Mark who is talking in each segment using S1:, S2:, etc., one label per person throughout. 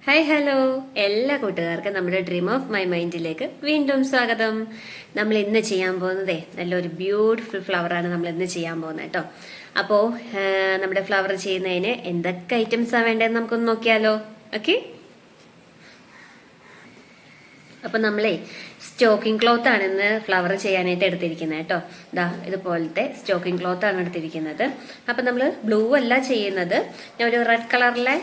S1: Hi hello എല്ലാ കൂട്ടുകാർക്കും നമ്മുടെ ഡ്രീം ഓഫ് മൈ മൈൻഡിലേക്ക് വീണ്ടും സ്വാഗതം. നമ്മൾ ഇന്ന് ചെയ്യാൻ പോകുന്നതേ നല്ലൊരു ബ്യൂട്ടിഫുൾ ഫ്ലവറാണ് നമ്മൾ ഇന്ന് ചെയ്യാൻ പോകുന്നത് കേട്ടോ. അപ്പോൾ നമ്മുടെ ഫ്ലവർ ചെയ്യുന്നതിന് എന്തൊക്കെ ഐറ്റംസാണ് വേണ്ടതെന്ന് നമുക്കൊന്ന് നോക്കിയാലോ. ഓക്കെ, അപ്പം നമ്മളെ സ്റ്റോക്കിംഗ് ക്ലോത്ത് ആണ് ഇന്ന് ഫ്ലവർ ചെയ്യാനായിട്ട് എടുത്തിരിക്കുന്നത് കേട്ടോ. ഇതാ ഇതുപോലത്തെ സ്റ്റോക്കിംഗ് ക്ലോത്ത് ആണ് എടുത്തിരിക്കുന്നത്. അപ്പം നമ്മൾ ബ്ലൂ അല്ല ചെയ്യുന്നത്, ഞാൻ ഒരു റെഡ് കളറിലെ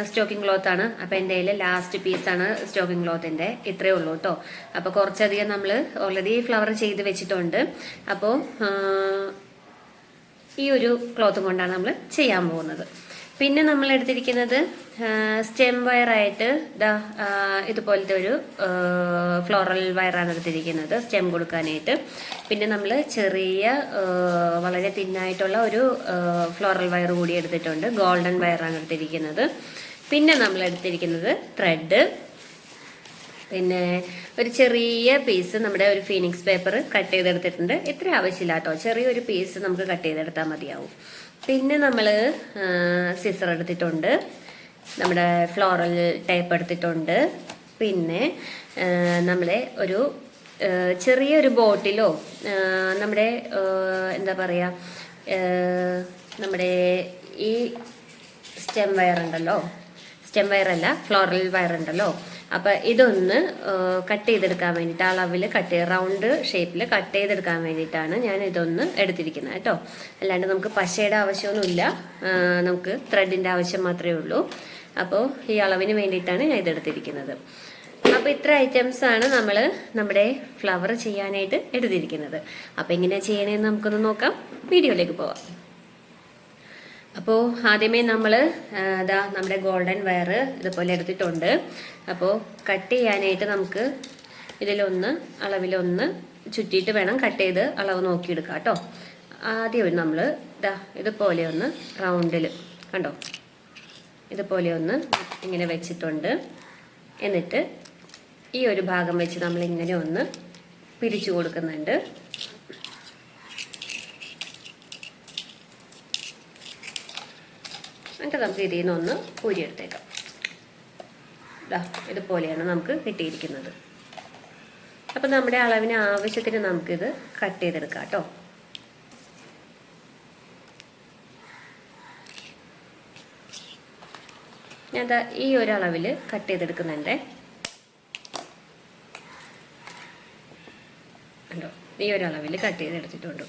S1: സ്റ്റോക്കിംഗ് ക്ലോത്ത് ആണ്. അപ്പം എൻ്റെ കയ്യിൽ ലാസ്റ്റ് പീസാണ് സ്റ്റോക്കിംഗ് ക്ലോത്തിൻ്റെ, ഇത്രയേ ഉള്ളൂ കേട്ടോ. അപ്പോൾ കുറച്ചധികം നമ്മൾ ഓൾറെഡി ഫ്ലവർ ചെയ്ത് വെച്ചിട്ടുണ്ട്. അപ്പോൾ ഈ ഒരു ക്ലോത്തും കൊണ്ടാണ് നമ്മൾ ചെയ്യാൻ പോകുന്നത്. പിന്നെ നമ്മൾ എടുത്തിരിക്കുന്നത് സ്റ്റെം വയറായിട്ട് ഇതുപോലത്തെ ഒരു ഫ്ലോറൽ വയറാണ് എടുത്തിരിക്കുന്നത് സ്റ്റെം കൊടുക്കാനായിട്ട്. പിന്നെ നമ്മൾ ചെറിയ വളരെ തിന്നായിട്ടുള്ള ഒരു ഫ്ലോറൽ വയർ കൂടി എടുത്തിട്ടുണ്ട്, ഗോൾഡൻ വയറാണ് എടുത്തിരിക്കുന്നത്. പിന്നെ നമ്മൾ എടുത്തിരിക്കുന്നത് ത്രെഡ്, പിന്നെ ഒരു ചെറിയ പീസ് നമ്മുടെ ഒരു ഫീനിക്സ് പേപ്പർ കട്ട് ചെയ്തെടുത്തിട്ടുണ്ട്. ഇത്ര ആവശ്യമില്ല കേട്ടോ, ചെറിയൊരു പീസ് നമുക്ക് കട്ട് ചെയ്തെടുത്താൽ മതിയാവും. പിന്നെ നമ്മൾ സിസർ എടുത്തിട്ടുണ്ട്, നമ്മുടെ ഫ്ലോറൽ ടേപ്പ് എടുത്തിട്ടുണ്ട്. പിന്നെ നമ്മളെ ഒരു ചെറിയൊരു ബോട്ടിലോ നമ്മുടെ എന്താ പറയുക, നമ്മുടെ ഈ സ്റ്റെം വയർ ഉണ്ടല്ലോ, സ്റ്റെം വയറല്ല ഫ്ലോറൽ വയർ ഉണ്ടല്ലോ, അപ്പം ഇതൊന്ന് കട്ട് ചെയ്തെടുക്കാൻ വേണ്ടിയിട്ട് അളവിൽ റൗണ്ട് ഷേപ്പിൽ കട്ട് ചെയ്തെടുക്കാൻ വേണ്ടിയിട്ടാണ് ഞാൻ ഇതൊന്ന് എടുത്തിരിക്കുന്നത് കേട്ടോ. അല്ലാണ്ട് നമുക്ക് പശയുടെ ആവശ്യമൊന്നുമില്ല, നമുക്ക് ത്രെഡിൻ്റെ ആവശ്യം മാത്രമേ ഉള്ളൂ. അപ്പോൾ ഈ അളവിന് വേണ്ടിയിട്ടാണ് ഞാൻ ഇതെടുത്തിരിക്കുന്നത്. അപ്പോൾ ഇത്ര ഐറ്റംസാണ് നമ്മൾ നമ്മുടെ ഫ്ലവർ ചെയ്യാനായിട്ട് എടുത്തിരിക്കുന്നത്. അപ്പോൾ എങ്ങനെയാണ് ചെയ്യണേന്ന് നമുക്കൊന്ന് നോക്കാം, വീഡിയോയിലേക്ക് പോവാം. അപ്പോൾ ആദ്യമേ നമ്മൾ നമ്മുടെ ഗോൾഡൻ വയർ ഇതുപോലെ എടുത്തിട്ടുണ്ട്. അപ്പോൾ കട്ട് ചെയ്യാനായിട്ട് നമുക്ക് ഇതിലൊന്ന് അളവിലൊന്ന് ചുറ്റിയിട്ട് വേണം കട്ട് ചെയ്ത് അളവ് നോക്കിയെടുക്കാം കേട്ടോ. ആദ്യം നമ്മൾ ഇതുപോലെ ഒന്ന് റൗണ്ടിൽ കണ്ടോ, ഇതുപോലെ ഒന്ന് ഇങ്ങനെ വെച്ചിട്ടുണ്ട്. എന്നിട്ട് ഈ ഒരു ഭാഗം വെച്ച് നമ്മൾ ഇങ്ങനെ ഒന്ന് പിരിച്ചു കൊടുക്കുന്നുണ്ട്. എന്നിട്ട് നമുക്ക് ഇതിൽ നിന്നൊന്ന് ഊരിയെടുത്തേക്കാം. ഇതുപോലെയാണ് നമുക്ക് കിട്ടിയിരിക്കുന്നത്. അപ്പം നമ്മുടെ അളവിന് ആവശ്യത്തിന് നമുക്കിത് കട്ട് ചെയ്തെടുക്കാം കേട്ടോ. ഞാൻ ഈ ഒരു അളവിൽ കട്ട് ചെയ്തെടുക്കുന്നുണ്ട് കണ്ടോ, ഈ ഒരു അളവിൽ കട്ട് ചെയ്തെടുത്തിട്ടുണ്ട്.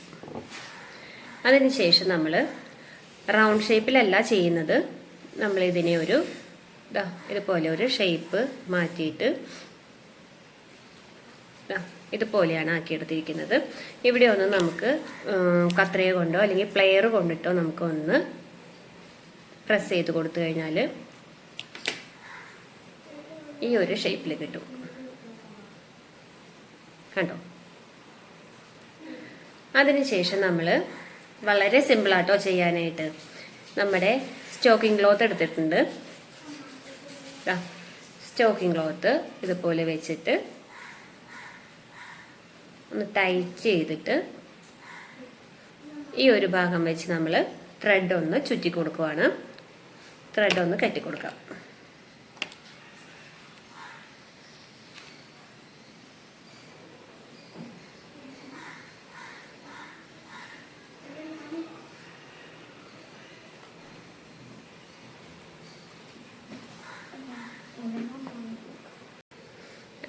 S1: അതിനുശേഷം നമ്മൾ റൗണ്ട് ഷേപ്പിലല്ല ചെയ്യുന്നത്, നമ്മളിതിനെ ഒരു ഇതുപോലെ ഒരു ഷേപ്പ് മാറ്റിയിട്ട് ഇതുപോലെയാണ് ആക്കിയെടുത്തിരിക്കുന്നത്. ഇവിടെ ഒന്ന് നമുക്ക് കത്രിക കൊണ്ടോ അല്ലെങ്കിൽ പ്ലെയർ കൊണ്ടിട്ടോ നമുക്കൊന്ന് പ്രസ് ചെയ്ത് കൊടുത്തു കഴിഞ്ഞാൽ ഈ ഒരു ഷേപ്പിൽ കിട്ടും കണ്ടോ. അതിനുശേഷം നമ്മൾ വളരെ സിമ്പിളാട്ടോ ചെയ്യാനായിട്ട് നമ്മുടെ സ്റ്റോക്കിംഗ് ക്ലോത്ത് എടുത്തിട്ടുണ്ട്. സ്റ്റോക്കിംഗ് ക്ലോത്ത് ഇതുപോലെ വെച്ചിട്ട് ഒന്ന് ടൈറ്റ് ചെയ്തിട്ട് ഈ ഒരു ഭാഗം വെച്ച് നമ്മൾ ത്രെഡ് ഒന്ന് ചുറ്റി കൊടുക്കുവാണ്. ത്രെഡ് ഒന്ന് കെട്ടിക്കൊടുക്കാം.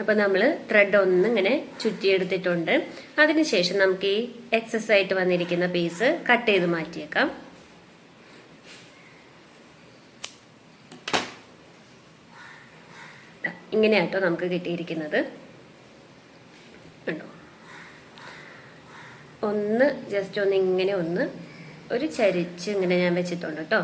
S1: അപ്പോൾ നമ്മൾ ത്രെഡ് ഒന്ന് ഇങ്ങനെ ചുറ്റിയെടുത്തിട്ടുണ്ട്. അതിനുശേഷം നമുക്ക് ഈ എക്സസ് ആയിട്ട് വന്നിരിക്കുന്ന പീസ് കട്ട് ചെയ്ത് മാറ്റിയേക്കാം. ഇങ്ങനെയാട്ടോ നമുക്ക് കിട്ടിയിരിക്കുന്നത് കണ്ടോ. ഒന്ന് ജസ്റ്റ് ഒന്ന് ഇങ്ങനെ ഒന്ന് ഒരു ചരിച്ച് ഇങ്ങനെ ഞാൻ വെച്ചിട്ടുണ്ട് കേട്ടോ.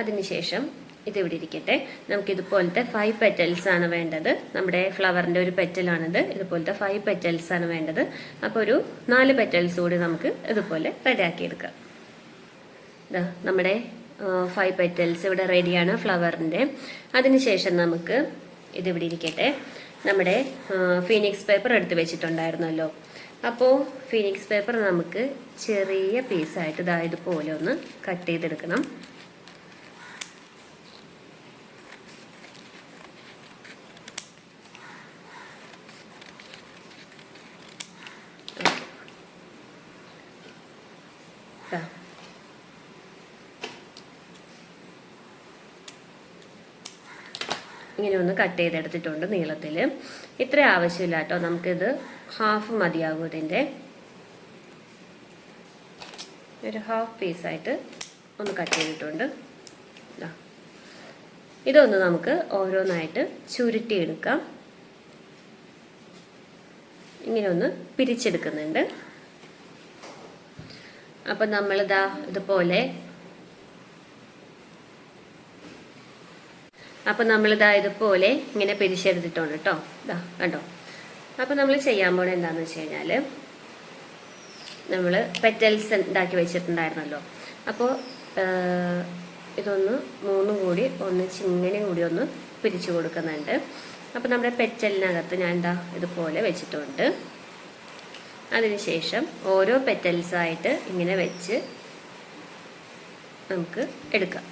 S1: അതിനുശേഷം ഇതിവിടെ ഇരിക്കട്ടെ. നമുക്കിതുപോലത്തെ 5 പെറ്റൽസ് ആണ് വേണ്ടത്. നമ്മുടെ ഫ്ലവറിൻ്റെ ഒരു പെറ്റലാണിത്. ഇതുപോലത്തെ 5 പെറ്റൽസ് ആണ് വേണ്ടത്. അപ്പോൾ ഒരു 4 പെറ്റൽസ് കൂടി നമുക്ക് ഇതുപോലെ റെഡിയാക്കി എടുക്കാം. നമ്മുടെ 5 പെറ്റൽസ് ഇവിടെ റെഡിയാണ് ഫ്ലവറിൻ്റെ. അതിനുശേഷം നമുക്ക് ഇതിവിടെ ഇരിക്കട്ടെ. നമ്മുടെ ഫീനിക്സ് പേപ്പർ എടുത്ത് വെച്ചിട്ടുണ്ടായിരുന്നല്ലോ. അപ്പോൾ ഫീനിക്സ് പേപ്പർ നമുക്ക് ചെറിയ പീസായിട്ട് ഇതുപോലെ ഒന്ന് കട്ട് ചെയ്തെടുക്കണം. ഇങ്ങനെ ഒന്ന് കട്ട് ചെയ്തെടുത്തിട്ടുണ്ട് നീളത്തിൽ. ഇത്ര ആവശ്യമില്ല കേട്ടോ, നമുക്കിത് ഹാഫ് മതിയാകും. ഇതിൻ്റെ ഒരു ഹാഫ് പീസായിട്ട് ഒന്ന് കട്ട് ചെയ്തിട്ടുണ്ട്. ഇതൊന്ന് നമുക്ക് ഓരോന്നായിട്ട് ചുരുട്ടിയെടുക്കാം. ഇങ്ങനെ ഒന്ന് പിരിച്ചെടുക്കുന്നുണ്ട്. അപ്പം നമ്മളിതാ ഇതുപോലെ ഇങ്ങനെ പിരിച്ചെടുത്തിട്ടുണ്ട് കേട്ടോ. ഇതാ കണ്ടോ. അപ്പം നമ്മൾ ചെയ്യാൻ പോണത് എന്താണെന്ന് വെച്ച് കഴിഞ്ഞാൽ, നമ്മൾ പെറ്റൽസ് ഉണ്ടാക്കി വെച്ചിട്ടുണ്ടായിരുന്നല്ലോ. അപ്പോൾ ഇതൊന്ന് മൂന്നും കൂടി ഇങ്ങനെ കൂടി ഒന്ന് പിരിച്ചു കൊടുക്കുന്നുണ്ട്. അപ്പോൾ നമ്മുടെ പെറ്റലിനകത്ത് ഞാൻ എന്താ ഇതുപോലെ വെച്ചിട്ടുണ്ട്. അതിനുശേഷം ഓരോ പെറ്റൽസായിട്ട് ഇങ്ങനെ വെച്ച് നമുക്ക് എടുക്കാം.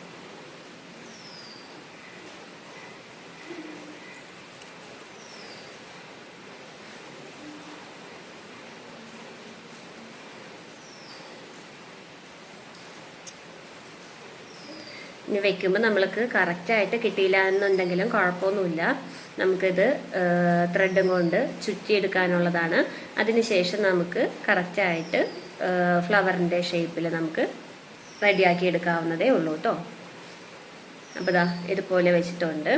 S1: ഇനി വെക്കുമ്പോൾ നമ്മൾക്ക് കറക്റ്റായിട്ട് കിട്ടിയില്ല എന്നുണ്ടെങ്കിലും കുഴപ്പമൊന്നുമില്ല. നമുക്കിത് ത്രെഡും കൊണ്ട് ചുറ്റിയെടുക്കാനുള്ളതാണ്. അതിനുശേഷം നമുക്ക് കറക്റ്റായിട്ട് ഫ്ലവറിൻ്റെ ഷേപ്പിൽ നമുക്ക് റെഡിയാക്കി എടുക്കാവുന്നതേ ഉള്ളൂ കേട്ടോ. അപ്പോൾ ഇതാ ഇതുപോലെ വെച്ചിട്ടുണ്ട്.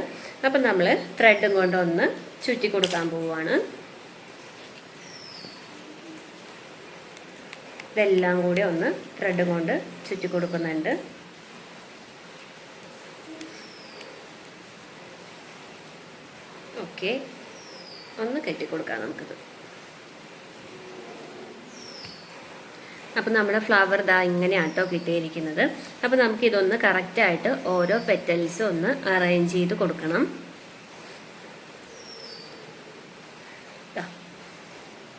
S1: അപ്പം നമ്മൾ ത്രെഡും കൊണ്ടൊന്ന് ചുറ്റി കൊടുക്കാൻ പോവുകയാണ്. ഇതെല്ലാം കൂടി ഒന്ന് ത്രെഡും കൊണ്ട് ചുറ്റി കൊടുക്കുന്നുണ്ട്. ഓക്കെ, ഒന്ന് കെട്ടിക്കൊടുക്കാം നമുക്കിത്. അപ്പം നമ്മുടെ ഫ്ലവർ ഇതാ ഇങ്ങനെയാണ് കേട്ടോ കിട്ടിയിരിക്കുന്നത്. അപ്പം നമുക്കിതൊന്ന് കറക്റ്റായിട്ട് ഓരോ പെറ്റൽസും ഒന്ന് അറേഞ്ച് ചെയ്ത് കൊടുക്കണം.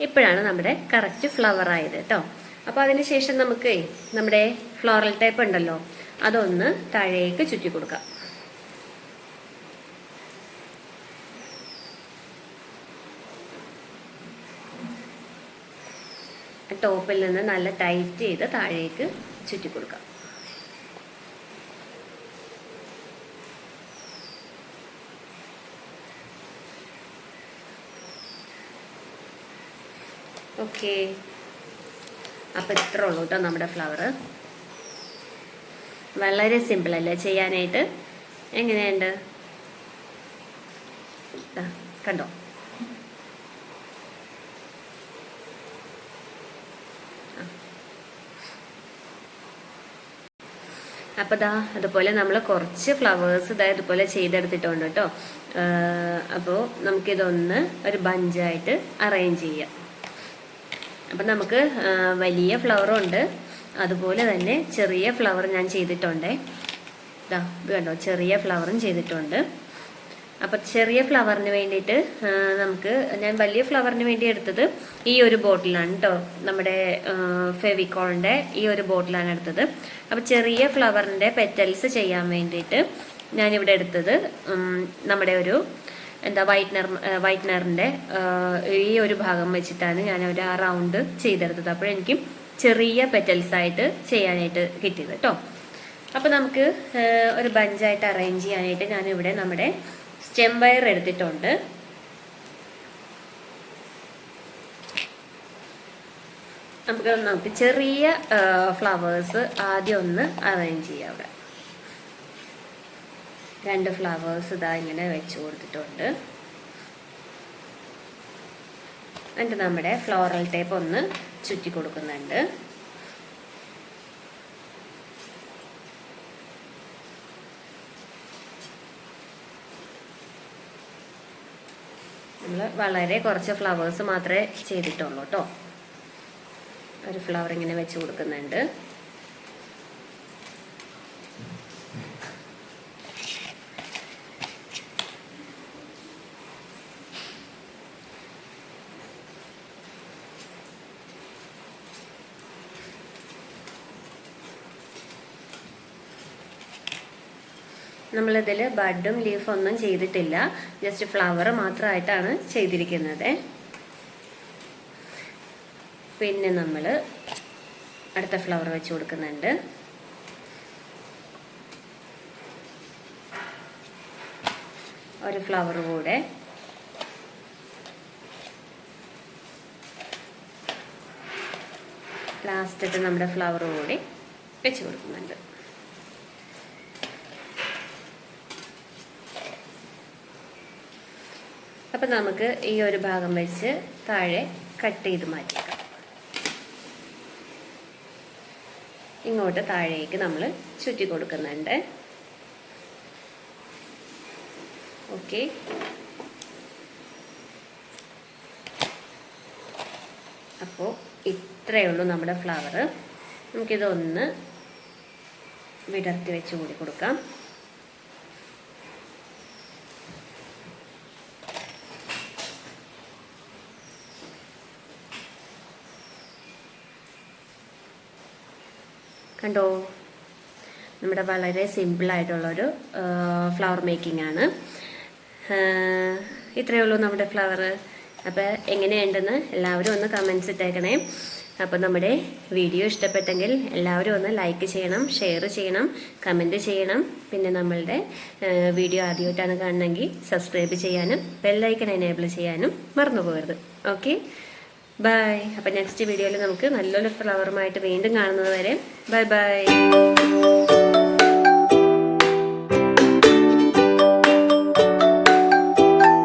S1: ഇപ്പോഴാണ് നമ്മുടെ കറക്റ്റ് ഫ്ലവർ ആയത് കേട്ടോ. അപ്പോൾ അതിനുശേഷം നമുക്ക് നമ്മുടെ ഫ്ലോറൽ ടേപ്പ് ഉണ്ടല്ലോ, അതൊന്ന് താഴേക്ക് ചുറ്റി കൊടുക്കാം. ടോപ്പിൽ നിന്ന് നല്ല ടൈറ്റ് ചെയ്ത് താഴേക്ക് ചുറ്റി കൊടുക്കാം. ഓക്കെ, അപ്പം ഇത്ര ഉള്ളൂ കേട്ടോ നമ്മുടെ ഫ്ലവർ. വളരെ സിമ്പിൾ അല്ലേ ചെയ്യാനായിട്ട്? എങ്ങനെയുണ്ട് കണ്ടോ? അപ്പോൾ അതുപോലെ നമ്മൾ കുറച്ച് ഫ്ലവേഴ്സ് ഇതുപോലെ ചെയ്തെടുത്തിട്ടുണ്ട് കേട്ടോ. അപ്പോൾ നമുക്കിതൊന്ന് ഒരു ബഞ്ചായിട്ട് അറേഞ്ച് ചെയ്യാം. അപ്പം നമുക്ക് വലിയ ഫ്ലവറും ഉണ്ട്, അതുപോലെ തന്നെ ചെറിയ ഫ്ലവർ ഞാൻ ചെയ്തിട്ടുണ്ട്. ഇത് കണ്ടോ, ചെറിയ ഫ്ലവറും ചെയ്തിട്ടുണ്ട്. അപ്പം ചെറിയ ഫ്ലവറിന് വേണ്ടിയിട്ട് ഞാൻ വലിയ ഫ്ലവറിന് വേണ്ടി എടുത്തത് ഈ ഒരു ബോട്ടിലാണ് കേട്ടോ, നമ്മുടെ ഫെവിക്കോളിൻ്റെ ഈ ഒരു ബോട്ടിലാണ് എടുത്തത്. അപ്പം ചെറിയ ഫ്ലവറിൻ്റെ പെറ്റൽസ് ചെയ്യാൻ വേണ്ടിയിട്ട് ഞാനിവിടെ എടുത്തത് നമ്മുടെ ഒരു വൈറ്റ്നറിൻ്റെ ഈ ഒരു ഭാഗം വെച്ചിട്ടാണ് ഞാൻ ഒരു ആ റൗണ്ട് ചെയ്തെടുത്തത്. അപ്പോഴെനിക്ക് ചെറിയ പെറ്റൽസായിട്ട് ചെയ്യാനായിട്ട് കിട്ടിയത് കേട്ടോ. അപ്പോൾ നമുക്ക് ഒരു ബഞ്ചായിട്ട് അറേഞ്ച് ചെയ്യാനായിട്ട് ഞാനിവിടെ നമ്മുടെ സ്റ്റെം വയർ എടുത്തിട്ടുണ്ട്. നമുക്ക് ചെറിയ ഫ്ലവേഴ്സ് ആദ്യം ഒന്ന് അറേഞ്ച് ചെയ്യാം. അവിടെ 2 ഫ്ലവേഴ്സ് ഇതാ ഇങ്ങനെ വെച്ച് കൊടുത്തിട്ടുണ്ട്. എന്നിട്ട് നമ്മുടെ ഫ്ലോറൽ ടേപ്പ് ഒന്ന് ചുറ്റി കൊടുക്കുന്നുണ്ട്. നമ്മൾ വളരെ കുറച്ച് ഫ്ലവേഴ്സ് മാത്രമേ ചെയ്തിട്ടുള്ളൂ കേട്ടോ. ഒരു ഫ്ലവർ ഇങ്ങനെ വെച്ച് കൊടുക്കുന്നുണ്ട്. നമ്മളിതിൽ ബഡും ലീഫും ഒന്നും ചെയ്തിട്ടില്ല, ജസ്റ്റ് ഫ്ലവർ മാത്രമായിട്ടാണ് ചെയ്തിരിക്കുന്നത്. പിന്നെ നമ്മൾ അടുത്ത ഫ്ലവർ വെച്ച് കൊടുക്കുന്നുണ്ട്. ഒരു ഫ്ലവർ കൂടെ ലാസ്റ്റത്തെ നമ്മുടെ ഫ്ലവർ കൂടി വെച്ച് കൊടുക്കുന്നുണ്ട്. അപ്പം നമുക്ക് ഈ ഒരു ഭാഗം വെച്ച് താഴെ കട്ട് ചെയ്ത് മാറ്റിയേക്കാം. ഇങ്ങോട്ട് താഴേക്ക് നമ്മൾ ചുറ്റി കൊടുക്കുന്നുണ്ട്. ഓക്കെ, അപ്പോൾ ഇത്രയേ ഉള്ളൂ നമ്മുടെ ഫ്ലവർ. നമുക്കിതൊന്ന് വിടർത്തി വെച്ച് കൂടി കൊടുക്കാം. കണ്ടോ, നമ്മുടെ വളരെ സിമ്പിളായിട്ടുള്ളൊരു ഫ്ലവർ മേക്കിംഗ് ആണ്. ഇത്രയേ ഉള്ളൂ നമ്മുടെ ഫ്ലവർ. അപ്പോൾ എങ്ങനെയുണ്ടെന്ന് എല്ലാവരും ഒന്ന് കമൻസ് ഇട്ടേക്കണേ. അപ്പോൾ നമ്മുടെ വീഡിയോ ഇഷ്ടപ്പെട്ടെങ്കിൽ എല്ലാവരും ഒന്ന് ലൈക്ക് ചെയ്യണം, ഷെയർ ചെയ്യണം, കമൻറ്റ് ചെയ്യണം. പിന്നെ നമ്മളുടെ വീഡിയോ ആദ്യമായിട്ടാണ് കാണണമെങ്കിൽ സബ്സ്ക്രൈബ് ചെയ്യാനും ബെല്ലൈക്കൺ എനേബിൾ ചെയ്യാനും മറന്നു പോകരുത്. Okay, by. അപ്പോൾ നെക്സ്റ്റ് വീഡിയോയിൽ നമുക്ക് നല്ലൊരു ഫ്ലവറുമായിട്ട് വീണ്ടും കാണുന്നത് വരെ ബൈ ബൈ.